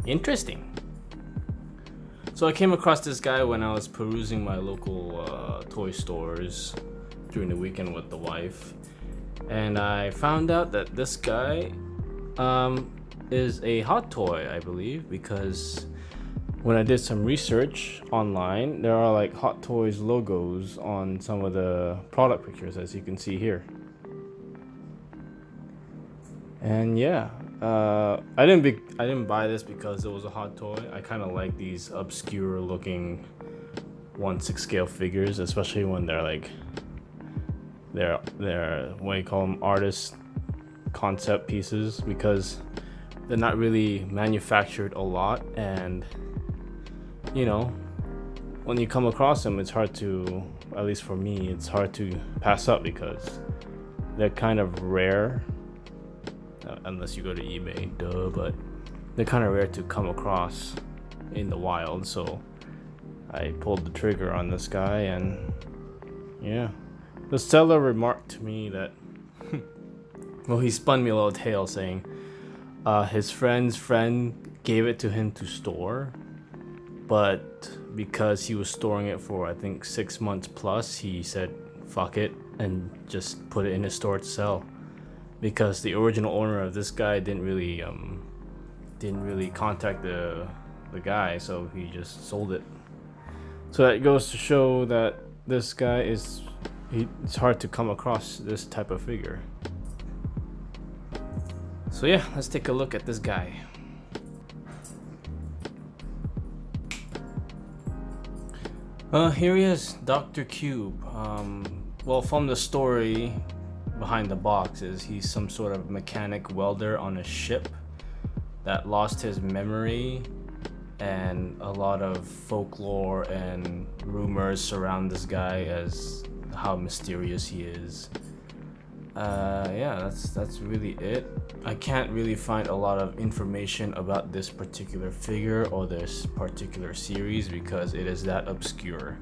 Interesting. So I came across this guy when I was perusing my local toy stores during the weekend with the wife, and I found out that this guy is a hot toy, I believe, because when I did some research online, there are like Hot Toys logos on some of the product pictures, as you can see here. And yeah, I didn't buy this because it was a hot toy. I kind of like these obscure looking 1/6 scale figures, especially when they're like they're what do you call them, artist concept pieces, because they're not really manufactured a lot, and you know, when you come across them, it's hard to, at least for me, it's hard to pass up because they're kind of rare. Unless you go to eBay, duh, but they're kind of rare to come across in the wild, so I pulled the trigger on this guy, and yeah. The seller remarked to me that, well, he spun me a little tale saying his friend's friend gave it to him to store, but because he was storing it for, I think, 6 months plus, he said, fuck it, and just put it in his store to sell. Because the original owner of this guy didn't really contact the guy, so he just sold it. So that goes to show that this guy it's hard to come across this type of figure. So yeah, let's take a look at this guy. Here he is, Dr.Cube. Well, from the story behind the box is he's some sort of mechanic welder on a ship that lost his memory, and a lot of folklore and rumors surround this guy as how mysterious he is. Yeah, that's really it. I can't really find a lot of information about this particular figure or this particular series because it is that obscure.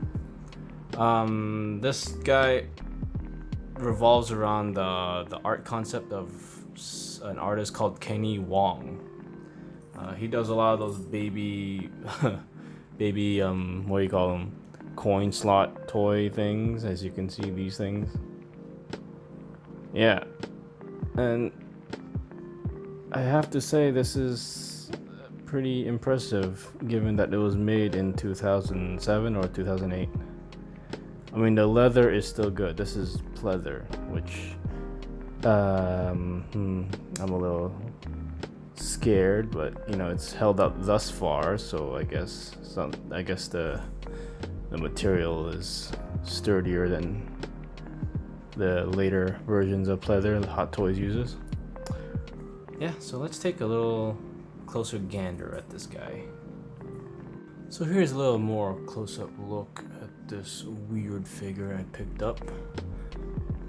This guy revolves around the art concept of an artist called Kenny Wong. He does a lot of those baby what do you call them, coin slot toy things, as you can see, these things. Yeah, and I have to say this is pretty impressive given that it was made in 2007 or 2008. I mean, the leather is still good. This is pleather, which I'm a little scared, but you know, it's held up thus far, so I guess the material is sturdier than the later versions of pleather the Hot Toys uses. Yeah, so let's take a little closer gander at this guy. So here's a little more close-up look at this weird figure I picked up.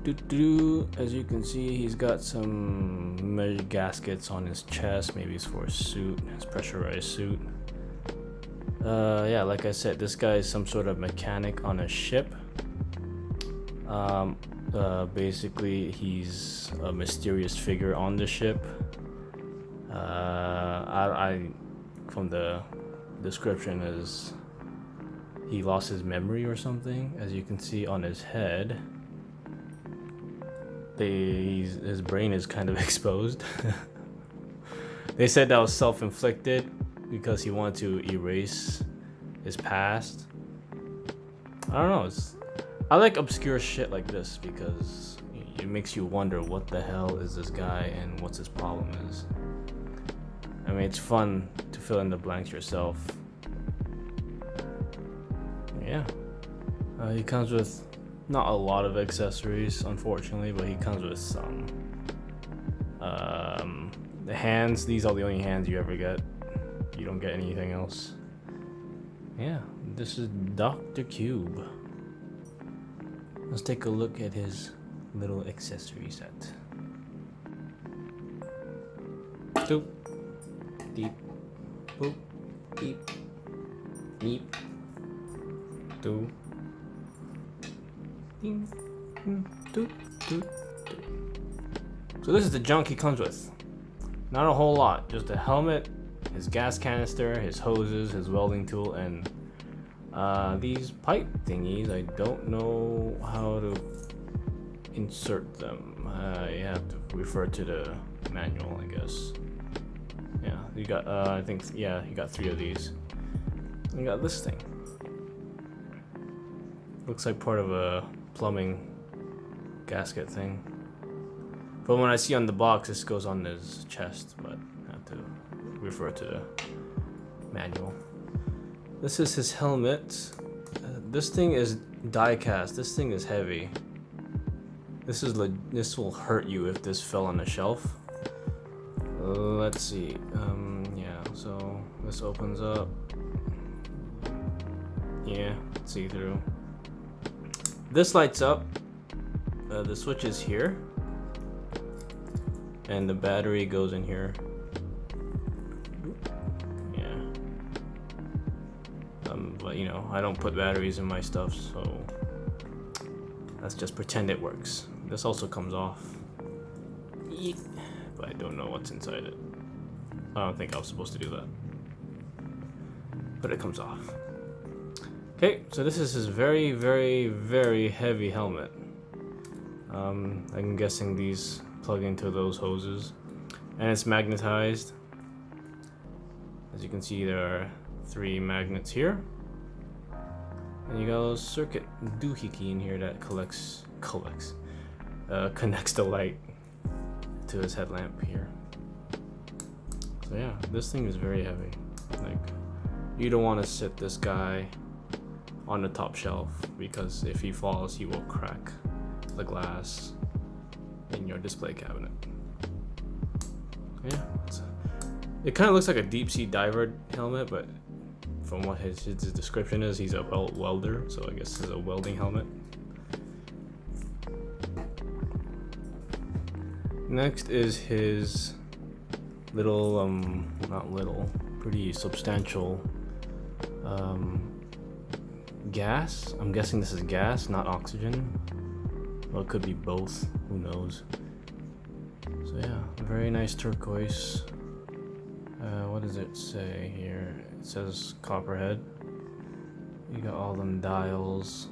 As you can see, he's got some metal gaskets on his chest. Maybe it's for his suit, his pressurized suit. Yeah, like I said, this guy is some sort of mechanic on a ship. Basically, he's a mysterious figure on the ship. I from the description is he lost his memory or something. As you can see on his head, his brain is kind of exposed. They said that was self-inflicted because he wanted to erase his past. I don't know, I like obscure shit like this because it makes you wonder what the hell is this guy and what's his problem is. I mean, it's fun to fill in the blanks yourself. Yeah. He comes with not a lot of accessories, unfortunately, but he comes with some. The hands, these are the only hands you ever get. You don't get anything else. Yeah, this is Dr.Cube. Let's take a look at his little accessory set. Doop. Deep. Boop. Deep. Deep. Do. Ding. Doop. Doop. So this is the junk he comes with. Not a whole lot. Just a helmet, his gas canister, his hoses, his welding tool, and these pipe thingies. I don't know how to insert them. You have to refer to the manual, I guess. Yeah, you got I think, yeah, you got 3 of these. You got this thing. Looks like part of a plumbing gasket thing. But when I see on the box, this goes on his chest, but I have to refer to the manual. This is his helmet. This thing is die cast. This thing is heavy. This will hurt you if this fell on the shelf. Let's see. Yeah. So this opens up. Yeah, see through. This lights up. The switch is here, and the battery goes in here. Yeah. But you know, I don't put batteries in my stuff, so let's just pretend it works. This also comes off, but I don't know what's inside it. I don't think I was supposed to do that, but it comes off. Okay, so this is his very, very, very heavy helmet. I'm guessing these plug into those hoses, and it's magnetized. As you can see, there are 3 magnets here, and you got a circuit doohickey in here that connects the light to his headlamp here. So yeah, this thing is very heavy. Like, you don't want to sit this guy on the top shelf, because if he falls, he will crack the glass in your display cabinet. Yeah, it kind of looks like a deep sea diver helmet, but from what his description is, he's a welder, so I guess it's a welding helmet. Next is his little, not little, pretty substantial gas. I'm guessing this is gas, not oxygen. Well, it could be both, who knows. So yeah, very nice turquoise. What does it say here? It says Copperhead. You got all them dials.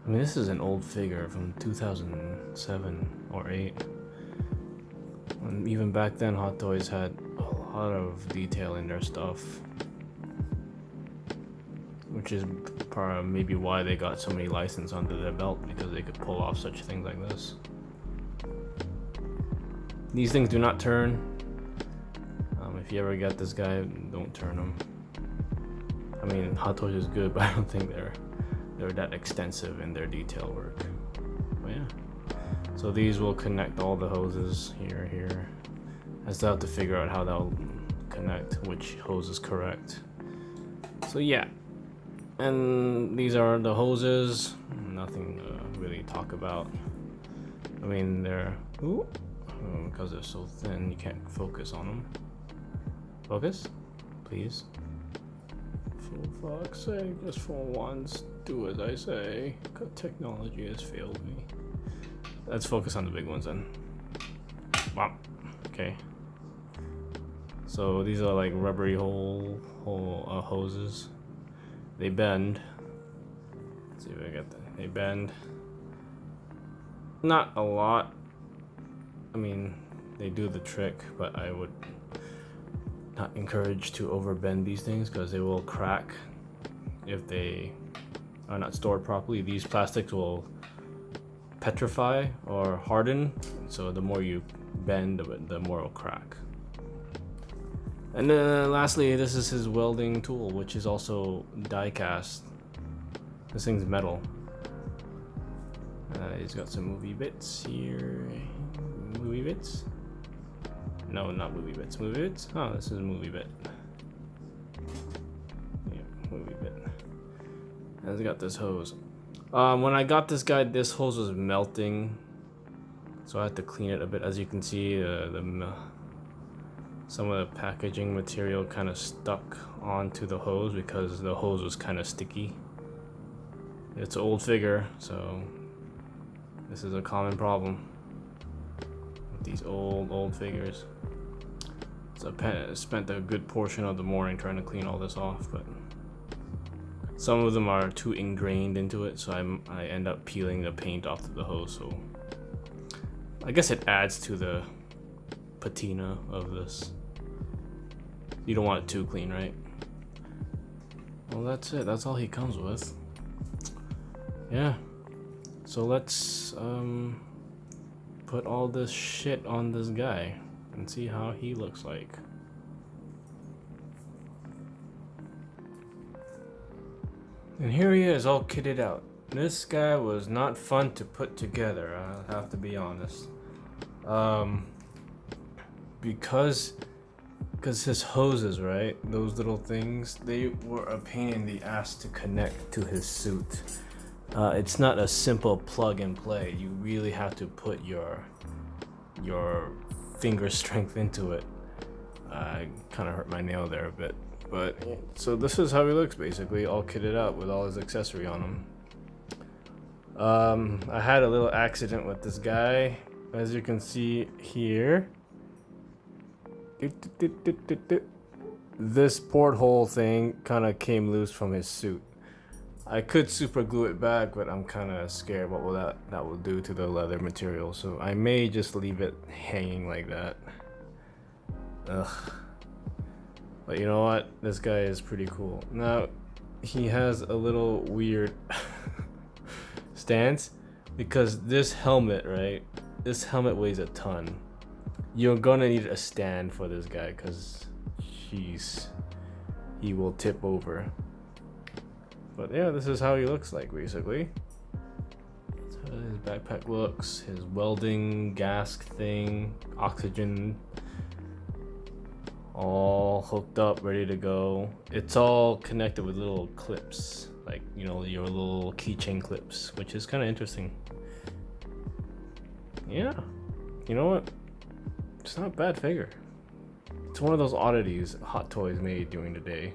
I mean, this is an old figure from 2007 or 8. And even back then, Hot Toys had a lot of detail in their stuff, which is maybe why they got so many licenses under their belt, because they could pull off such things like this. These things do not turn. If you ever get this guy, don't turn them. I mean, Hot Toys is good, but I don't think they're that extensive in their detail work. But yeah. So these will connect all the hoses here. I still have to figure out how they'll connect, which hose is correct. So yeah. And these are the hoses. Nothing to really talk about. I mean, they're because they're so thin, you can't focus on them. Focus, please. For fuck's sake, just for once, do as I say. Technology has failed me. Let's focus on the big ones then. Wow. Okay. So these are like rubbery hoses. They bend. Let's see if I get that. They bend. Not a lot. I mean, they do the trick, but I would not encourage to overbend these things, because they will crack if they are not stored properly. These plastics will petrify or harden, so the more you bend, the more it'll crack. And then lastly, this is his welding tool, which is also die cast. This thing's metal. He's got some movie bits here. Movie bits? No, not movie bits. Movie bits? Oh, this is a movie bit. Yeah, movie bit. And it's got this hose. When I got this guy, this hose was melting, so I had to clean it a bit. As you can see, some of the packaging material kind of stuck onto the hose because the hose was kind of sticky. It's an old figure, so this is a common problem with these old figures. So I spent a good portion of the morning trying to clean all this off, but some of them are too ingrained into it, so I end up peeling the paint off the hose. So I guess it adds to the patina of this. You don't want it too clean, right? Well, that's it. That's all he comes with. Yeah. So let's put all this shit on this guy and see how he looks like. And here he is, all kitted out. This guy was not fun to put together, I'll have to be honest. Because his hoses, right? Those little things, they were a pain in the ass to connect to his suit. It's not a simple plug and play. You really have to put your finger strength into it. I kind of hurt my nail there a bit. But so this is how he looks, basically, all kitted out with all his accessory on him. I had a little accident with this guy, as you can see here. This porthole thing kind of came loose from his suit. I could super glue it back, but I'm kind of scared what that will do to the leather material, so I may just leave it hanging like that. Ugh. But you know what? This guy is pretty cool. Now, he has a little weird stance because this helmet, right? This helmet weighs a ton. You're gonna need a stand for this guy because he will tip over. But yeah, this is how he looks like, basically. That's how his backpack looks. His welding gas thing, oxygen, all hooked up, ready to go. It's all connected with little clips, like, you know, your little keychain clips, which is kind of interesting. Yeah, you know what? It's not a bad figure. It's one of those oddities Hot Toys made during the day,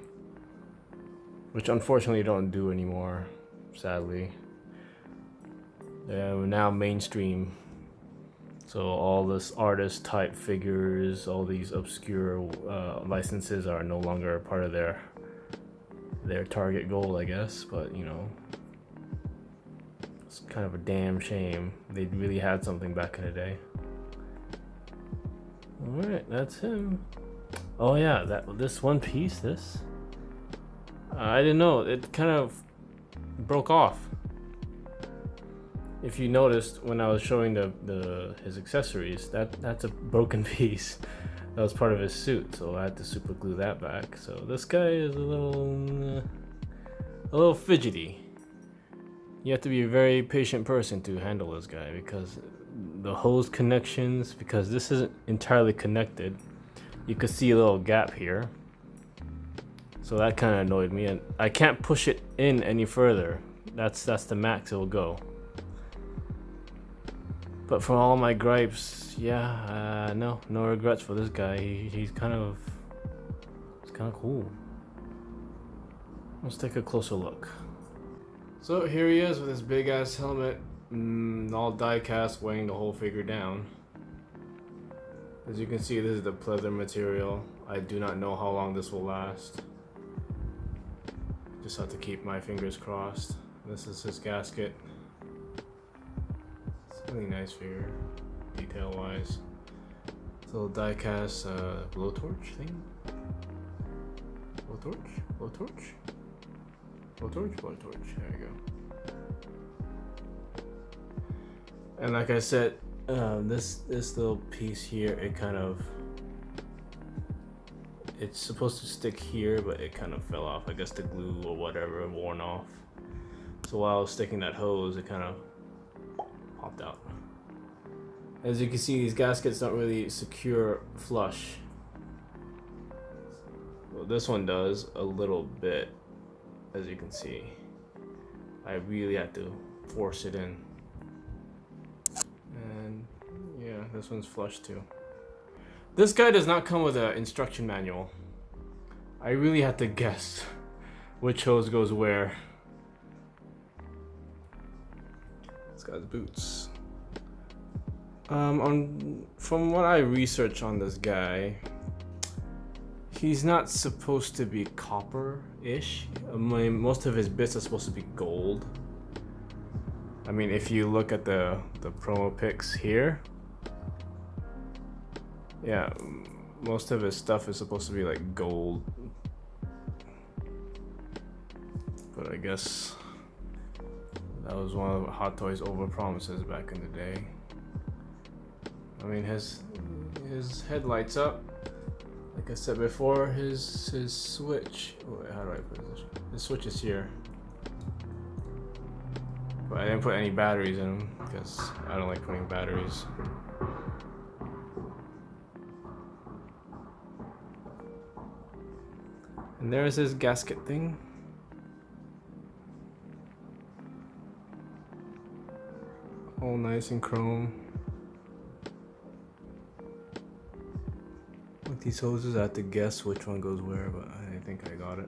which unfortunately don't do anymore, sadly. We're now mainstream. So all this artist type figures, all these obscure licenses are no longer a part of their target goal, I guess. But you know, it's kind of a damn shame. They really had something back in the day. All right, that's him. Oh yeah, this one piece, this. I didn't know, it kind of broke off. If you noticed when I was showing his accessories, that's a broken piece. That was part of his suit, so I had to super glue that back. So this guy is a little fidgety. You have to be a very patient person to handle this guy because the hose connections, because this isn't entirely connected, you could see a little gap here. So that kind of annoyed me, and I can't push it in any further. That's the max it will go. But for all my gripes, yeah, no regrets for this guy. He's kind of cool. Let's take a closer look. So here he is with his big ass helmet, all die cast, weighing the whole figure down. As you can see, this is the pleather material. I do not know how long this will last. Just have to keep my fingers crossed. This is his gasket. It's a really nice figure, detail wise. It's a little die cast blowtorch thing. Blowtorch. There you go. And like I said, this little piece here, it's supposed to stick here, but it kind of fell off. I guess the glue or whatever worn off. So while I was sticking that hose, it kind of popped out. As you can see, these gaskets don't really secure flush. Well, this one does a little bit, as you can see. I really had to force it in. And yeah, this one's flush too. This guy does not come with an instruction manual. I really had to guess which hose goes where. This guy's boots. From what I researched on this guy, He's not supposed to be copper-ish. I mean, most of his bits are supposed to be gold. I mean, if you look at the promo pics here, yeah, most of his stuff is supposed to be like gold. But I guess that was one of Hot Toys' overpromises back in the day. I mean, his head lights up. Like I said before, his switch. Wait, how do I position? His switch is here. But I didn't put any batteries in him because I don't like putting batteries. And there's his gasket thing. All nice and chrome. With these hoses, I have to guess which one goes where, but I think I got it.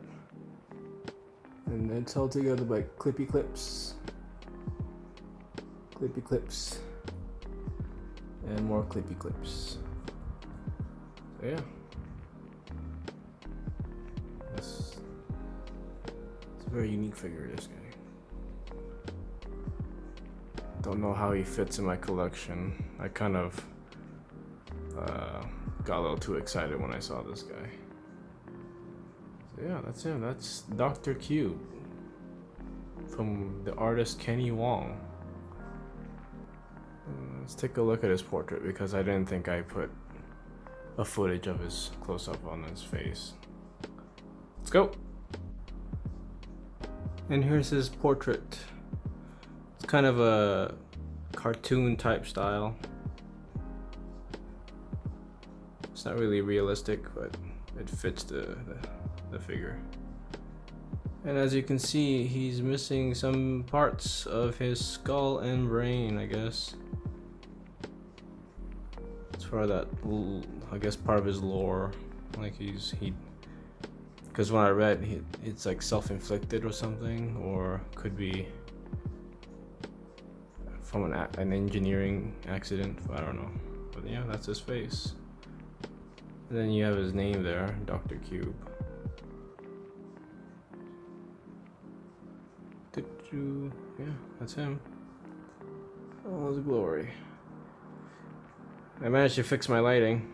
And it's held together by clippy clips. Clippy clips. And more clippy clips. So yeah. It's a very unique figure, this guy. Don't know how he fits in my collection. I kind of got a little too excited when I saw this guy. So yeah, that's him. That's Dr.Cube from the artist Kenny Wong. Let's take a look at his portrait because I didn't think I put a footage of his close-up on his face. Let's go. And here's his portrait. It's kind of a cartoon type style. It's not really realistic, but it fits the figure. And as you can see, he's missing some parts of his skull and brain, I guess. It's for that, I guess, part of his lore. Like because when I read, it's like self-inflicted or something, or could be from an engineering accident. I don't know. But yeah, that's his face. And then you have his name there, Dr.Cube. Yeah, that's him. All his glory. I managed to fix my lighting.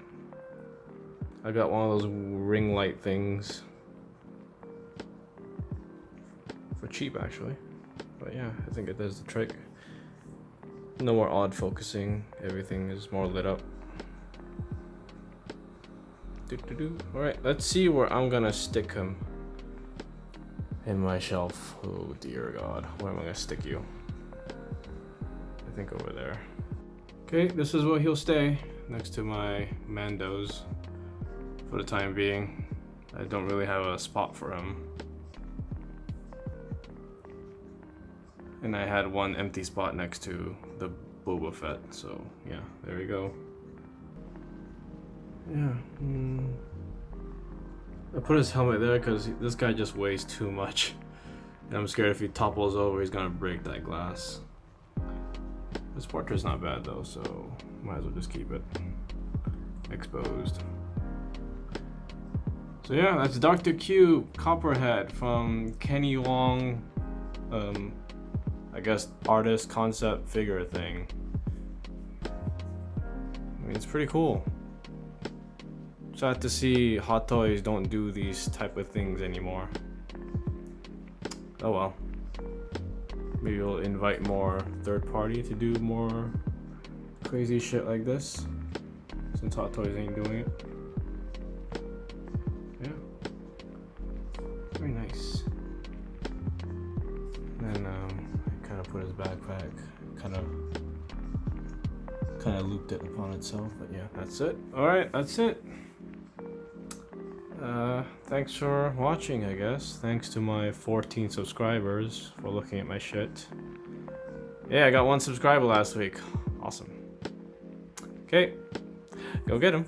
I got one of those ring light things. For cheap, actually. But yeah, I think it does the trick. No more odd focusing. Everything is more lit up. Alright, let's see where I'm gonna stick him in my shelf. Oh dear God, where am I gonna stick you? I think over there. Okay, this is where he'll stay, next to my Mandos for the time being. I don't really have a spot for him. And I had one empty spot next to the Boba Fett, so yeah, there we go. Yeah, I put his helmet there because this guy just weighs too much. And I'm scared if he topples over, he's gonna break that glass. This portrait's not bad though, so might as well just keep it exposed. So yeah, that's Dr.Cube, Copperhead from Kenny Wong, I guess artist concept figure thing. I mean, it's pretty cool. Sad to see Hot Toys don't do these type of things anymore. Oh well. Maybe we'll invite more third party to do more crazy shit like this, since Hot Toys ain't doing it. Yeah. Very nice. And then I kind of put his backpack, kind of looped it upon itself, but yeah, that's it. Alright, that's it. Thanks for watching, I guess. Thanks to my 14 subscribers for looking at my shit. Yeah, I got 1 subscriber last week. Awesome. Okay, go get him.